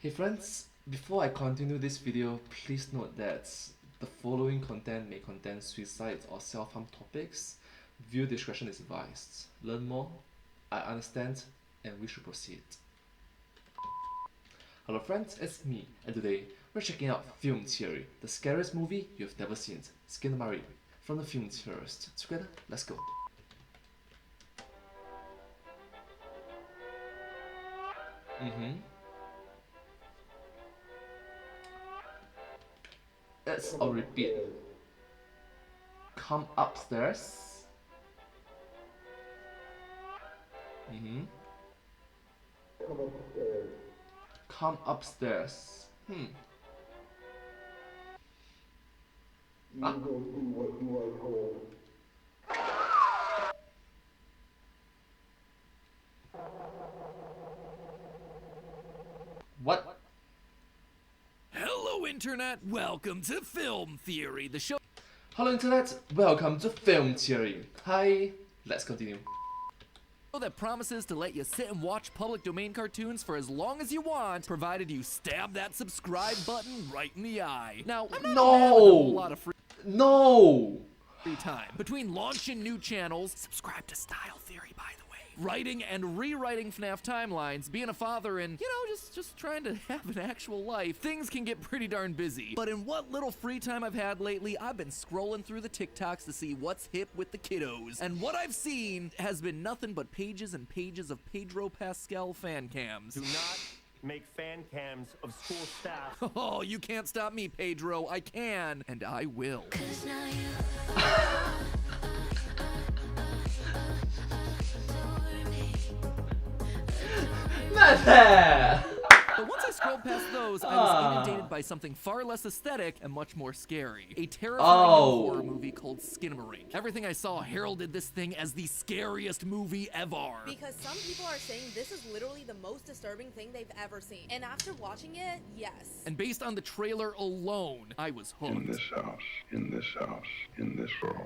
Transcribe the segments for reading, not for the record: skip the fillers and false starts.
Hey friends, before I continue this video, please note that the following content may contain suicide or self-harm topics. Viewer discretion is advised. Learn more, I understand, and we should proceed. Hello friends, it's me, and today we're checking out Film Theory, the scariest movie you've never seen, Skinamarink, from the Film Theorists. Together, let's go. Let's all repeat. Come upstairs. Come upstairs. Ah. What? Hello Internet, welcome to Film Theory, the show Hello Internet, welcome to Film Theory. Hi, let's continue. that promises to let you sit and watch public domain cartoons for as long as you want, provided you stab that subscribe button right in the eye. Now, I'm not a man with a whole lot of free time. Between launching new channels, subscribe to Style Theory by the way, writing and rewriting FNAF timelines, being a father, and, you know, just trying to have an actual life, things can get pretty darn busy. But in what little free time I've had lately, I've been scrolling through the TikToks to see what's hip with the kiddos. And what I've seen has been nothing but pages and pages of Pedro Pascal fan cams. Do not make fan cams of school staff. Oh, you can't stop me, Pedro. I can, and I will. Not that! But once I scrolled past those, I was inundated by something far less aesthetic and much more scary. A terrifying new horror movie called Skinamarink. Everything I saw heralded this thing as the scariest movie ever. Because some people are saying this is literally the most disturbing thing they've ever seen. And after watching it, yes. And based on the trailer alone, I was hooked. In this house, in this house, in this house.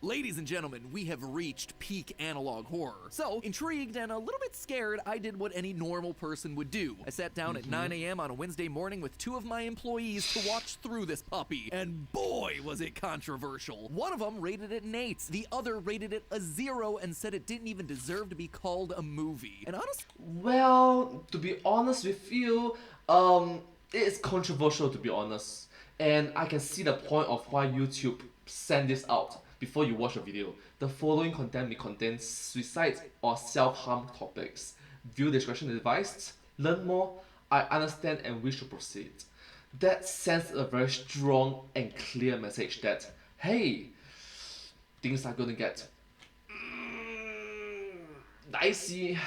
Ladies and gentlemen, we have reached peak analog horror. So, intrigued and a little bit scared, I did what any normal person would do. I sat down at 9 a.m. on a Wednesday morning with two of my employees to watch through this puppy. And boy, was it controversial. One of them rated it an 8. The other rated it a 0 and said it didn't even deserve to be called a movie. And honestly, Well, to be honest with you, it's controversial to be honest. And I can see the point of why YouTube sent this out. Before you watch a video, the following content may contain suicide or self-harm topics. Viewer discretion is advised. Learn more, I understand, and we should proceed. That sends a very strong and clear message that, hey, things are gonna get dicey.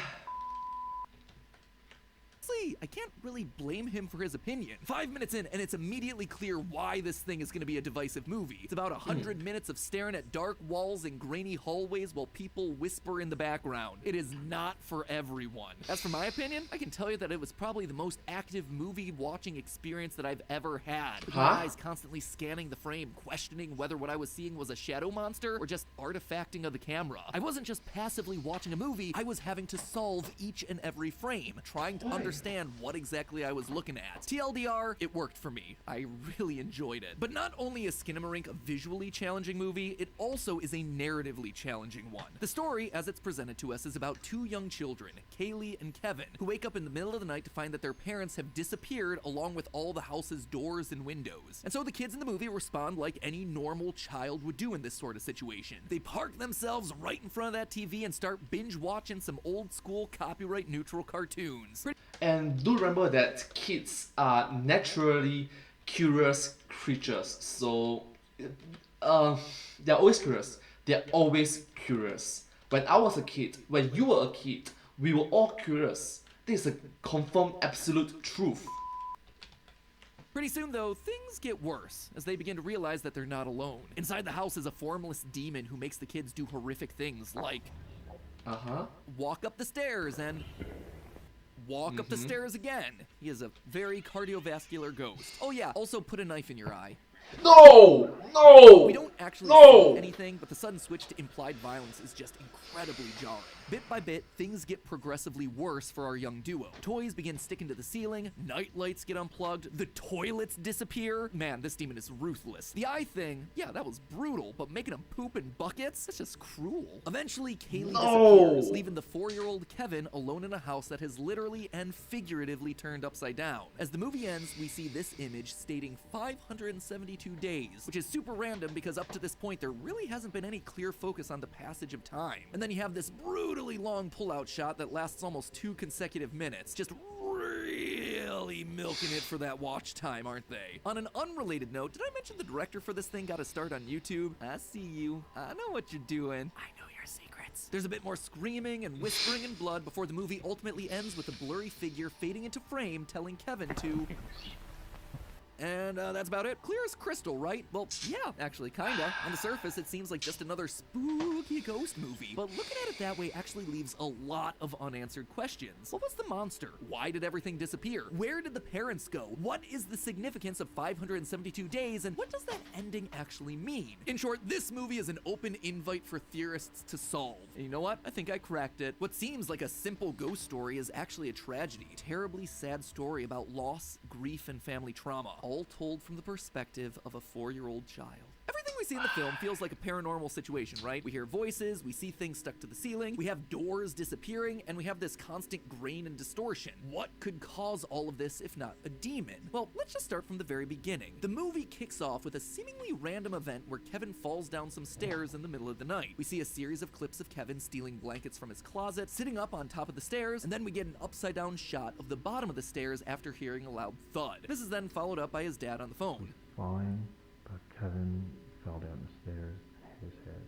I can't really blame him for his opinion. 5 minutes in, and it's immediately clear why this thing is going to be a divisive movie. It's about 100 minutes of staring at dark walls and grainy hallways while people whisper in the background. It is not for everyone. As for my opinion, I can tell you that it was probably the most active movie watching experience that I've ever had. With my eyes constantly scanning the frame, questioning whether what I was seeing was a shadow monster or just artifacting of the camera. I wasn't just passively watching a movie, I was having to solve each and every frame, trying to understand what exactly I was looking at. TLDR, it worked for me. I really enjoyed it. But not only is Skinamarink a visually challenging movie, it also is a narratively challenging one. The story, as it's presented to us, is about two young children, Kaylee and Kevin, who wake up in the middle of the night to find that their parents have disappeared along with all the house's doors and windows. And so the kids in the movie respond like any normal child would do in this sort of situation. They park themselves right in front of that TV and start binge watching some old school copyright neutral cartoons. And do remember that kids are naturally curious creatures. So, they're always curious. They're always curious. When I was a kid, when you were a kid, we were all curious. This is a confirmed absolute truth. Pretty soon, though, things get worse as they begin to realize that they're not alone. Inside the house is a formless demon who makes the kids do horrific things like walk up the stairs and walk up the stairs again. He is a very cardiovascular ghost. Oh yeah, also put a knife in your eye. No! No! We don't actually No! see anything, but the sudden switch to implied violence is just incredibly jarring. Bit by bit, things get progressively worse for our young duo. Toys begin sticking to the ceiling, night lights get unplugged, the toilets disappear. Man, this demon is ruthless. The eye thing, yeah, that was brutal, but making him poop in buckets? That's just cruel. Eventually, Kaylee disappears, leaving the 4-year-old Kevin alone in a house that has literally and figuratively turned upside down. As the movie ends, we see this image stating 572 days, which is super random because up to this point, there really hasn't been any clear focus on the passage of time. And then you have this brutally long pull-out shot that lasts almost 2 consecutive minutes, just really milking it for that watch time, aren't they? On an unrelated note, did I mention the director for this thing got a start on YouTube? I see you. I know what you're doing. I know your secrets. There's a bit more screaming and whispering and blood before the movie ultimately ends with a blurry figure fading into frame telling Kevin to... And that's about it. Clear as crystal, right? Well, yeah, actually, kinda. On the surface, it seems like just another spooky ghost movie. But looking at it that way actually leaves a lot of unanswered questions. What was the monster? Why did everything disappear? Where did the parents go? What is the significance of 572 days? And what does that ending actually mean? In short, this movie is an open invite for theorists to solve. And you know what? I think I cracked it. What seems like a simple ghost story is actually a tragedy. Terribly sad story about loss, grief, and family trauma. All told from the perspective of a 4-year-old child. Everything we see in the film feels like a paranormal situation, right? We hear voices, we see things stuck to the ceiling, we have doors disappearing, and we have this constant grain and distortion. What could cause all of this if not a demon? Well, let's just start from the very beginning. The movie kicks off with a seemingly random event where Kevin falls down some stairs in the middle of the night. We see a series of clips of Kevin stealing blankets from his closet, sitting up on top of the stairs, and then we get an upside-down shot of the bottom of the stairs after hearing a loud thud. This is then followed up by his dad on the phone. Falling, but Kevin fell down the stairs and hit his head.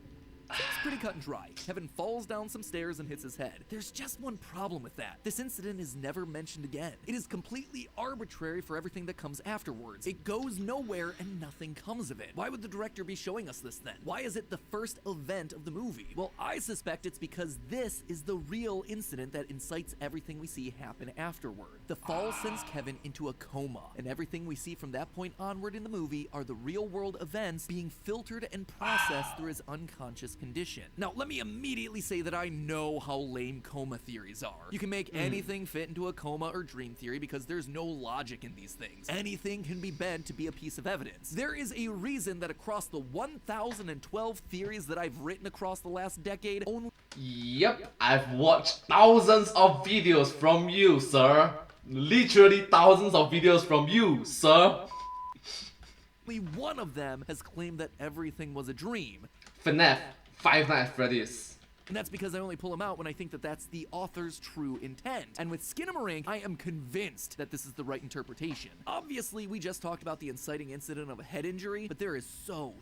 Seems pretty cut and dry. Kevin falls down some stairs and hits his head. There's just one problem with that. This incident is never mentioned again. It is completely arbitrary for everything that comes afterwards. It goes nowhere and nothing comes of it. Why would the director be showing us this then? Why is it the first event of the movie? Well, I suspect it's because this is the real incident that incites everything we see happen afterward. The fall sends Kevin into a coma, and everything we see from that point onward in the movie are the real-world events being filtered and processed through his unconscious condition. Now, let me immediately say that I know how lame coma theories are. You can make anything fit into a coma or dream theory because there's no logic in these things. Anything can be bent to be a piece of evidence. There is a reason that across the 1,012 theories that I've written across the last decade, only... Yep, I've watched thousands of videos from you, sir. Literally thousands of videos from you, sir. only one of them has claimed that everything was a dream. FNAF, Five Nights at Freddy's. And that's because I only pull them out when I think that that's the author's true intent. And with Skinamarink, I am convinced that this is the right interpretation. Obviously, we just talked about the inciting incident of a head injury, but there is so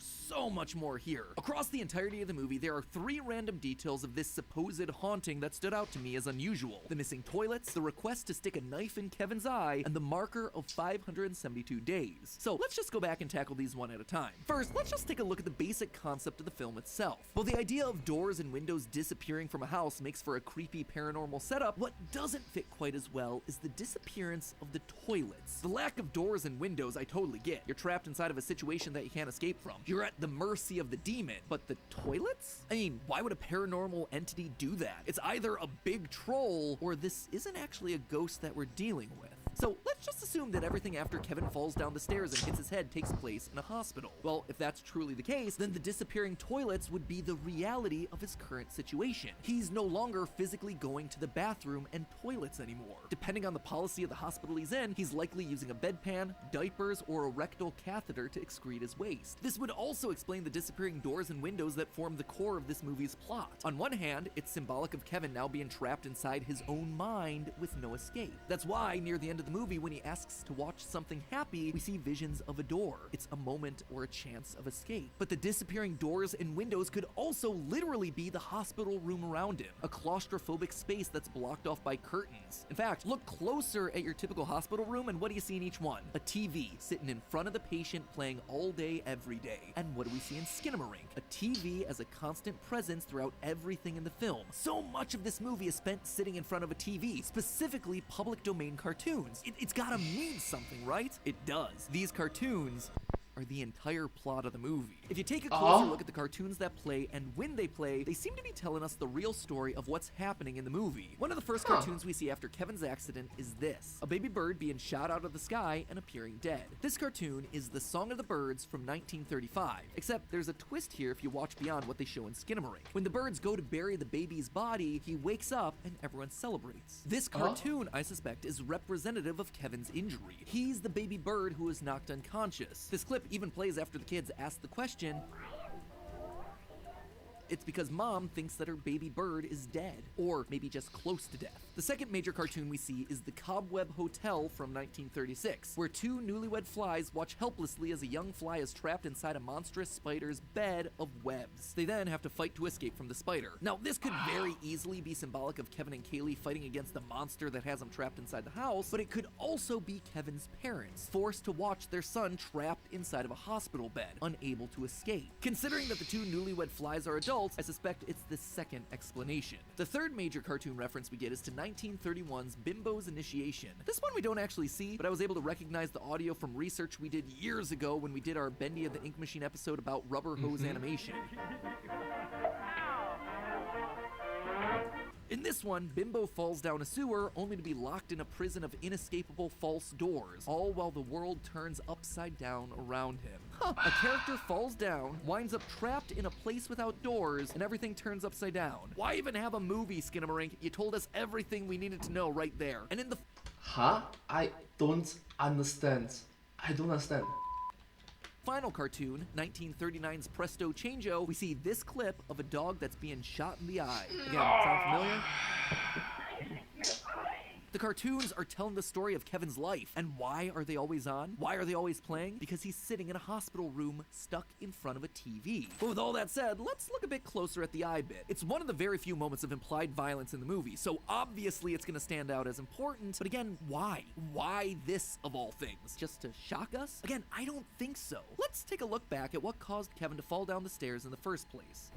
much more here. Across the entirety of the movie, there are 3 random details of this supposed haunting that stood out to me as unusual. The missing toilets, the request to stick a knife in Kevin's eye, and the marker of 572 days. So let's just go back and tackle these one at a time. First, let's just take a look at the basic concept of the film itself. While the idea of doors and windows disappearing from a house makes for a creepy paranormal setup, what doesn't fit quite as well is the disappearance of the toilets. The lack of doors and windows I totally get. You're trapped inside of a situation that you can't escape from. You're at the mercy of the demon. But the toilets? I mean, why would a paranormal entity do that? It's either a big troll or this isn't actually a ghost that we're dealing with. So let's just assume that everything after Kevin falls down the stairs and hits his head takes place in a hospital. Well, if that's truly the case, then the disappearing toilets would be the reality of his current situation. He's no longer physically going to the bathroom and toilets anymore. Depending on the policy of the hospital he's in, he's likely using a bedpan, diapers, or a rectal catheter to excrete his waste. This would also explain the disappearing doors and windows that form the core of this movie's plot. On one hand, it's symbolic of Kevin now being trapped inside his own mind with no escape. That's why, near the end of the movie, when he asks to watch something happy, we see visions of a door. It's a moment or a chance of escape. But the disappearing doors and windows could also literally be the hospital room around him, a claustrophobic space that's blocked off by curtains. In fact, look closer at your typical hospital room and what do you see in each one? A TV sitting in front of the patient playing all day, every day. And what do we see in Skinamarink? A TV as a constant presence throughout everything in the film. So much of this movie is spent sitting in front of a TV, specifically public domain cartoons. It's gotta mean something, right? It does. These cartoons are the entire plot of the movie. If you take a closer look at the cartoons that play and when they play, they seem to be telling us the real story of what's happening in the movie. One of the first cartoons we see after Kevin's accident is this: a baby bird being shot out of the sky and appearing dead. This cartoon is The Song of the Birds from 1935, except there's a twist here if you watch beyond what they show in Skinamarink. When the birds go to bury the baby's body, he wakes up and everyone celebrates. This cartoon, I suspect, is representative of Kevin's injury. He's the baby bird who is knocked unconscious. This clip even plays after the kids ask the question. It's because mom thinks that her baby bird is dead, or maybe just close to death. The second major cartoon we see is The Cobweb Hotel from 1936, where two newlywed flies watch helplessly as a young fly is trapped inside a monstrous spider's bed of webs. They then have to fight to escape from the spider. Now, this could very easily be symbolic of Kevin and Kaylee fighting against the monster that has them trapped inside the house, but it could also be Kevin's parents, forced to watch their son trapped inside of a hospital bed, unable to escape. Considering that the two newlywed flies are adults, I suspect it's the second explanation. The third major cartoon reference we get is to 1931's Bimbo's Initiation. This one we don't actually see, but I was able to recognize the audio from research we did years ago when we did our Bendy of the Ink Machine episode about rubber hose animation. In this one, Bimbo falls down a sewer only to be locked in a prison of inescapable false doors, all while the world turns upside down around him. A character falls down, winds up trapped in a place without doors, and everything turns upside down. Why even have a movie, Skinamarink? You told us everything we needed to know right there. And in the I don't understand. I don't understand. final cartoon, 1939's Presto Changeo, we see this clip of a dog that's being shot in the eye. Again, sound familiar? The cartoons are telling the story of Kevin's life. And why are they always on? Why are they always playing? Because he's sitting in a hospital room stuck in front of a TV. But with all that said, let's look a bit closer at the eye bit. It's one of the very few moments of implied violence in the movie, so obviously it's gonna stand out as important. But again, why? Why this of all things? Just to shock us? Again, I don't think so. Let's take a look back at what caused Kevin to fall down the stairs in the first place.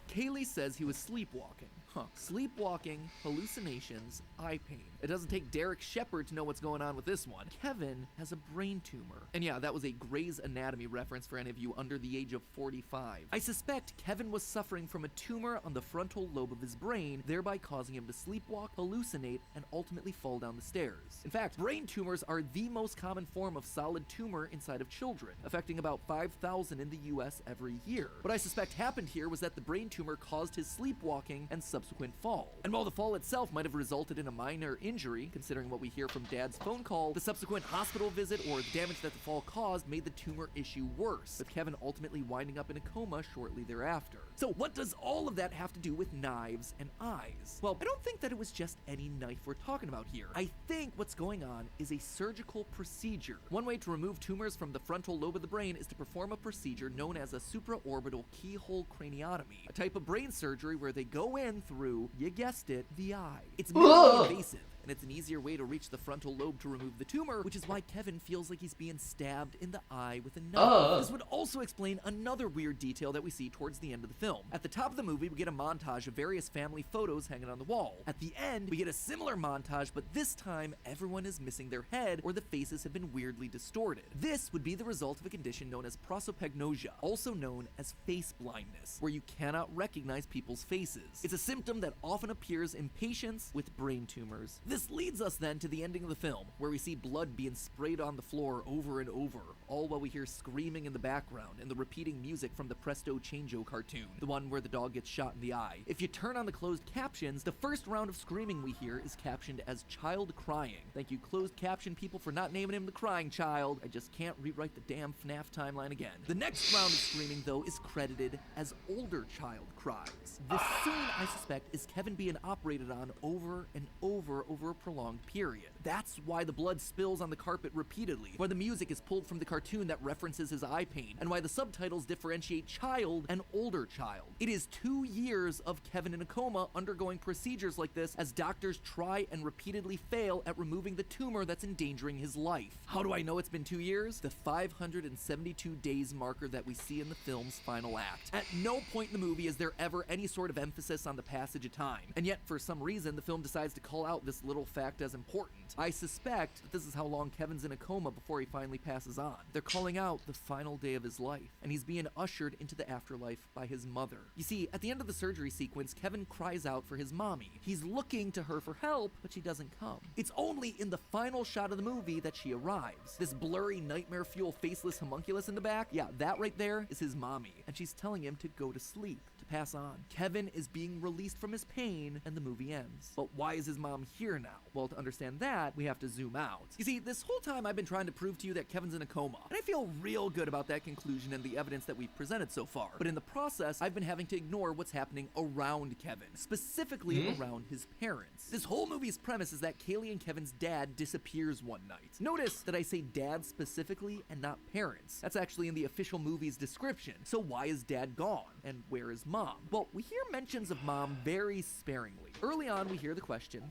Kaylee says he was sleepwalking. Sleepwalking, hallucinations, eye pain. It doesn't take Derek Shepard to know what's going on with this one. Kevin has a brain tumor. And yeah, that was a Grey's Anatomy reference for any of you under the age of 45. I suspect Kevin was suffering from a tumor on the frontal lobe of his brain, thereby causing him to sleepwalk, hallucinate, and ultimately fall down the stairs. In fact, brain tumors are the most common form of solid tumor inside of children, affecting about 5,000 in the US every year. What I suspect happened here was that the brain tumor caused his sleepwalking and subsequent fall. And while the fall itself might have resulted in a minor injury, considering what we hear from Dad's phone call, the subsequent hospital visit or the damage that the fall caused made the tumor issue worse, with Kevin ultimately winding up in a coma shortly thereafter. So what does all of that have to do with knives and eyes? Well, I don't think that it was just any knife we're talking about here. I think what's going on is a surgical procedure. One way to remove tumors from the frontal lobe of the brain is to perform a procedure known as a supraorbital keyhole craniotomy, a type of brain surgery where they go in through, you guessed it, the eye. It's minimally invasive, and it's an easier way to reach the frontal lobe to remove the tumor, which is why Kevin feels like he's being stabbed in the eye with a knife. This would also explain another weird detail that we see towards the end of the film. At the top of the movie, we get a montage of various family photos hanging on the wall. At the end, we get a similar montage, but this time, everyone is missing their head, or the faces have been weirdly distorted. This would be the result of a condition known as prosopagnosia, also known as face blindness, where you cannot recognize people's faces. It's a symptom that often appears in patients with brain tumors. This leads us then to the ending of the film, where we see blood being sprayed on the floor over and over, all while we hear screaming in the background and the repeating music from the Presto Changeo cartoon, the one where the dog gets shot in the eye. If you turn on the closed captions, the first round of screaming we hear is captioned as child crying. Thank you closed caption people for not naming him the crying child. I just can't rewrite the damn FNAF timeline again. The next round of screaming though is credited as older child cries. This scene, I suspect, is Kevin being operated on over and over a prolonged period. That's why the blood spills on the carpet repeatedly, why the music is pulled from the cartoon that references his eye pain, and why the subtitles differentiate child and older child. It is 2 years of Kevin in a coma undergoing procedures like this as doctors try and repeatedly fail at removing the tumor that's endangering his life. How do I know it's been 2 years? The 572 days marker that we see in the film's final act. At no point in the movie is there ever any sort of emphasis focus on the passage of time. And yet, for some reason, the film decides to call out this little fact as important. I suspect that this is how long Kevin's in a coma before he finally passes on. They're calling out the final day of his life, and he's being ushered into the afterlife by his mother. You see, at the end of the surgery sequence, Kevin cries out for his mommy. He's looking to her for help, but she doesn't come. It's only in the final shot of the movie that she arrives. This blurry nightmare fuel faceless homunculus in the back, yeah, that right there is his mommy, and she's telling him to go to sleep, to pass on. Kevin is being released from his pain, and the movie ends. But why is his mom here now? Well, to understand that, we have to zoom out. You see, this whole time I've been trying to prove to you that Kevin's in a coma, and I feel real good about that conclusion and the evidence that we've presented so far. But in the process, I've been having to ignore what's happening around Kevin, specifically around his parents. This whole movie's premise is that Kaylee and Kevin's dad disappears one night. Notice that I say dad specifically and not parents. That's actually in the official movie's description. So why is dad gone? And where is mom? Well, we hear mentions of mom very sparingly. Early on, we hear the question.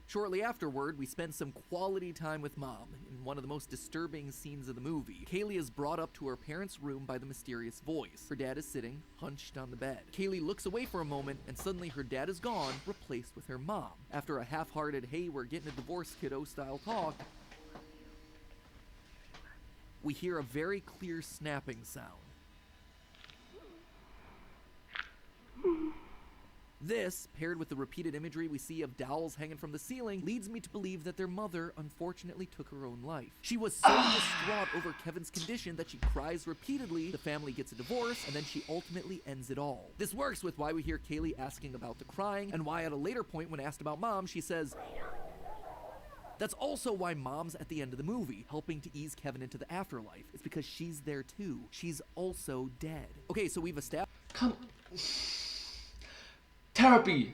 Shortly afterward, we spend some quality time with mom in one of the most disturbing scenes of the movie. Kaylee is brought up to her parents' room by the mysterious voice. Her dad is sitting, hunched on the bed. Kaylee looks away for a moment, and suddenly her dad is gone, replaced with her mom. After a half-hearted, hey, we're getting a divorce, kiddo style talk, we hear a very clear snapping sound. This, paired with the repeated imagery we see of dowels hanging from the ceiling, leads me to believe that their mother unfortunately took her own life. She was so distraught over Kevin's condition that she cries repeatedly, the family gets a divorce, and then she ultimately ends it all. This works with why we hear Kaylee asking about the crying, and why at a later point when asked about mom, she says, that's also why mom's at the end of the movie, helping to ease Kevin into the afterlife. It's because she's there too. She's also dead. Okay, so we've established... Therapy.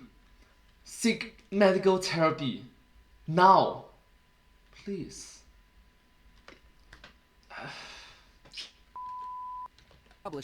Seek medical therapy. Now. Please.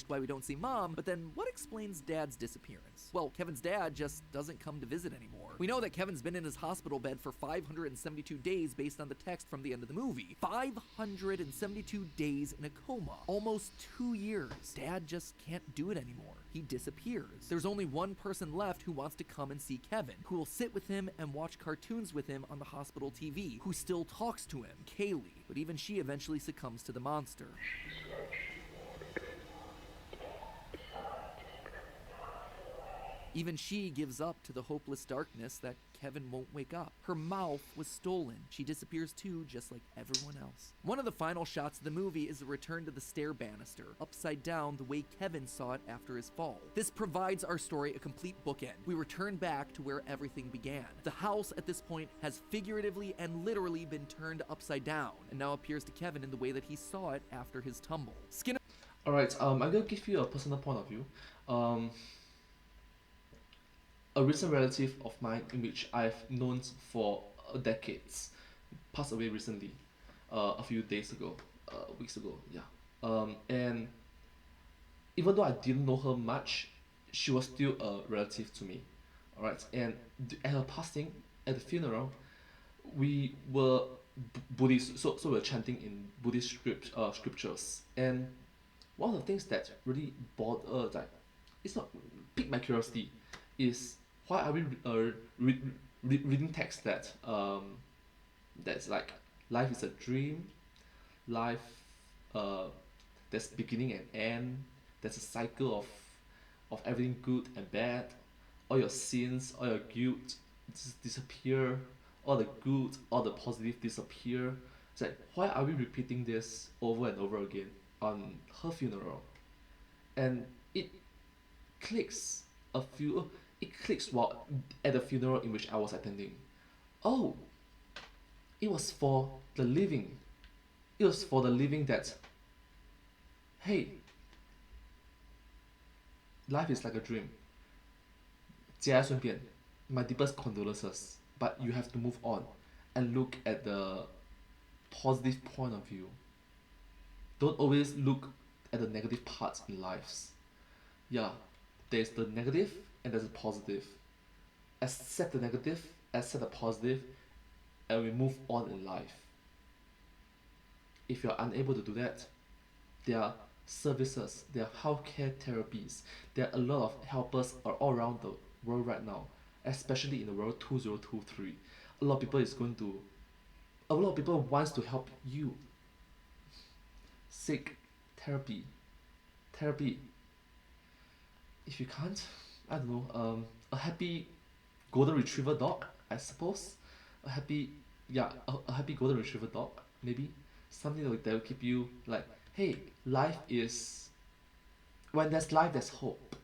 Why we don't see mom, but then what explains dad's disappearance? Well, Kevin's dad just doesn't come to visit anymore. We know that Kevin's been in his hospital bed for 572 days based on the text from the end of the movie. 572 days in a coma. Almost 2 years. Dad just can't do it anymore. He disappears. There's only one person left who wants to come and see Kevin, who will sit with him and watch cartoons with him on the hospital TV, who still talks to him, Kaylee. But even she eventually succumbs to the monster. Even she gives up to the hopeless darkness that Kevin won't wake up. Her mouth was stolen. She disappears too, just like everyone else. One of the final shots of the movie is a return to the stair banister, upside down the way Kevin saw it after his fall. This provides our story a complete bookend. We return back to where everything began. The house at this point has figuratively and literally been turned upside down, and now appears to Kevin in the way that he saw it after his tumble. Alright, I'm gonna give you a personal point of view. A recent relative of mine, in which I've known for decades, passed away recently, a few days ago, weeks ago, yeah. And even though I didn't know her much, she was still a relative to me. Alright, and at her passing, at the funeral, we were Buddhist, so we were chanting in Buddhist scriptures. And one of the things that really bothered, it's not piqued my curiosity, is why are we reading text that that's like life is a dream, life there's beginning and end, there's a cycle of everything good and bad, all your sins, all your guilt disappear, all the good, all the positive disappear. It's like, why are we repeating this over and over again on her funeral? And it clicks while at the funeral in which I was attending. Oh, it was for the living. It was for the living that, hey, life is like a dream. 节哀顺变, my deepest condolences, but you have to move on and look at the positive point of view. Don't always look at the negative parts in lives. Yeah, there's the negative and there's a positive. Accept the negative, accept the positive, and we move on in life. If you're unable to do that, there are services, there are healthcare therapies. There are a lot of helpers all around the world right now, especially in the world 2023. A lot of people wants to help you seek therapy. If you can't, I don't know, a happy golden retriever dog, I suppose. A happy golden retriever dog, maybe. Something that will keep you like, hey, when there's life, there's hope.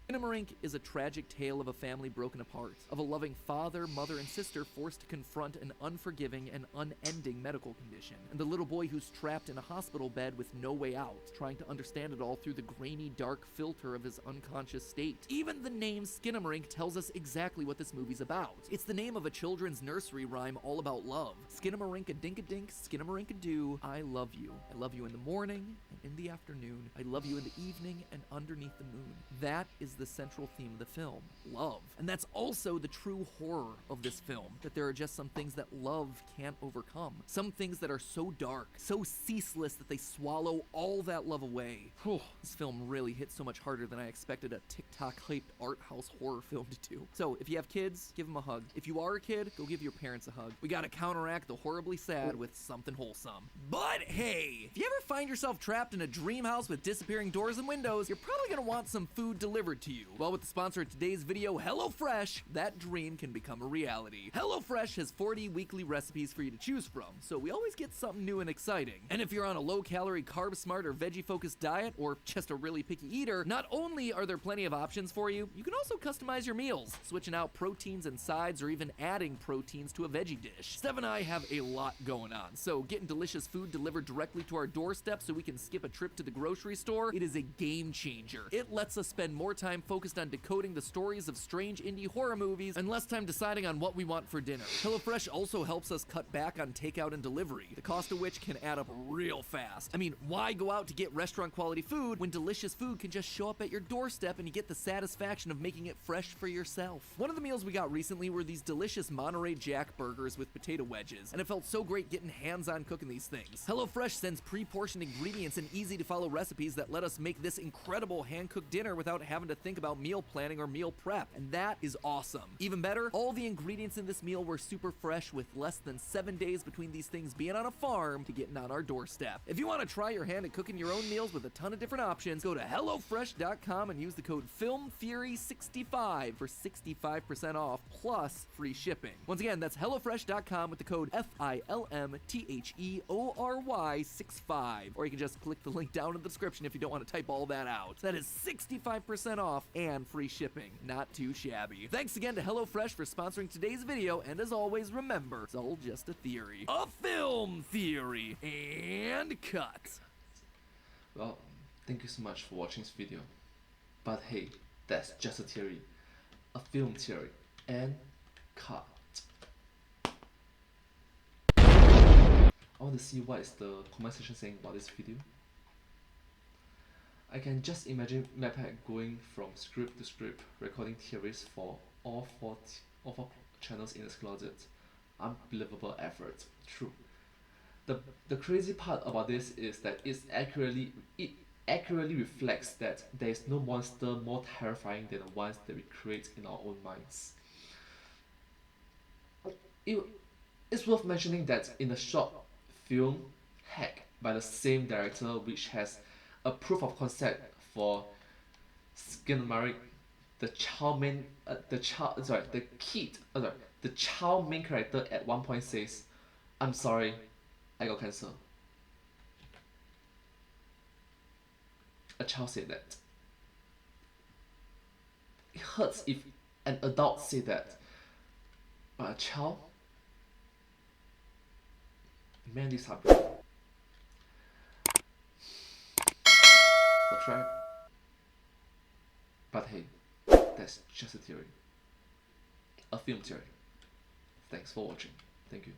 Skinamarink is a tragic tale of a family broken apart, of a loving father, mother, and sister forced to confront an unforgiving and unending medical condition, and the little boy who's trapped in a hospital bed with no way out, trying to understand it all through the grainy, dark filter of his unconscious state. Even the name Skinamarink tells us exactly what this movie's about. It's the name of a children's nursery rhyme all about love. Skinamarink-a-dink-a-dink, Skinamarink-a-doo, I love you. I love you in the morning and in the afternoon. I love you in the evening and underneath the moon. That is the central theme of the film, love. And that's also the true horror of this film, that there are just some things that love can't overcome. Some things that are so dark, so ceaseless that they swallow all that love away. Whew, this film really hit so much harder than I expected a TikTok-hyped art house horror film to do. So if you have kids, give them a hug. If you are a kid, go give your parents a hug. We gotta counteract the horribly sad with something wholesome. But hey, if you ever find yourself trapped in a dream house with disappearing doors and windows, you're probably gonna want some food delivered to you. Well, with the sponsor of today's video, HelloFresh, that dream can become a reality. HelloFresh has 40 weekly recipes for you to choose from, so we always get something new and exciting. And if you're on a low-calorie, carb-smart, or veggie-focused diet, or just a really picky eater, not only are there plenty of options for you, you can also customize your meals, switching out proteins and sides, or even adding proteins to a veggie dish. Steph and I have a lot going on, so getting delicious food delivered directly to our doorstep so we can skip a trip to the grocery store, it is a game changer. It lets us spend more time focused on decoding the stories of strange indie horror movies and less time deciding on what we want for dinner. HelloFresh also helps us cut back on takeout and delivery, the cost of which can add up real fast. I mean, why go out to get restaurant quality food when delicious food can just show up at your doorstep and you get the satisfaction of making it fresh for yourself? One of the meals we got recently were these delicious Monterey Jack burgers with potato wedges, and it felt so great getting hands-on cooking these things. HelloFresh sends pre-portioned ingredients and easy-to-follow recipes that let us make this incredible hand-cooked dinner without having to think about meal planning or meal prep, and that is awesome. Even better, all the ingredients in this meal were super fresh with less than 7 days between these things being on a farm to getting on our doorstep. If you want to try your hand at cooking your own meals with a ton of different options, go to HelloFresh.com and use the code FILMTheory65 for 65% off plus free shipping. Once again, that's HelloFresh.com with the code FILMTheory65, or you can just click the link down in the description if you don't want to type all that out. That is 65% off and free shipping. Not too shabby. Thanks again to HelloFresh for sponsoring today's video, and as always, remember, it's all just a theory. A film theory. And cut. Well, thank you so much for watching this video. But hey, that's just a theory. A film theory. And cut. I want to see what is the comment section saying about this video. I can just imagine MapHack going from script to script, recording theories for all four channels in his closet. Unbelievable effort. True. The crazy part about this is that it accurately reflects that there is no monster more terrifying than the ones that we create in our own minds. It's worth mentioning that in the short film Hack by the same director, which has a proof of concept for Skinamarink, the child main character at one point says, "I'm sorry, I got cancer." A child said that. It hurts if an adult say that, but a child, man, this heartbreaking. Subscribe. But hey, that's just a theory. A film theory. Thanks for watching. Thank you.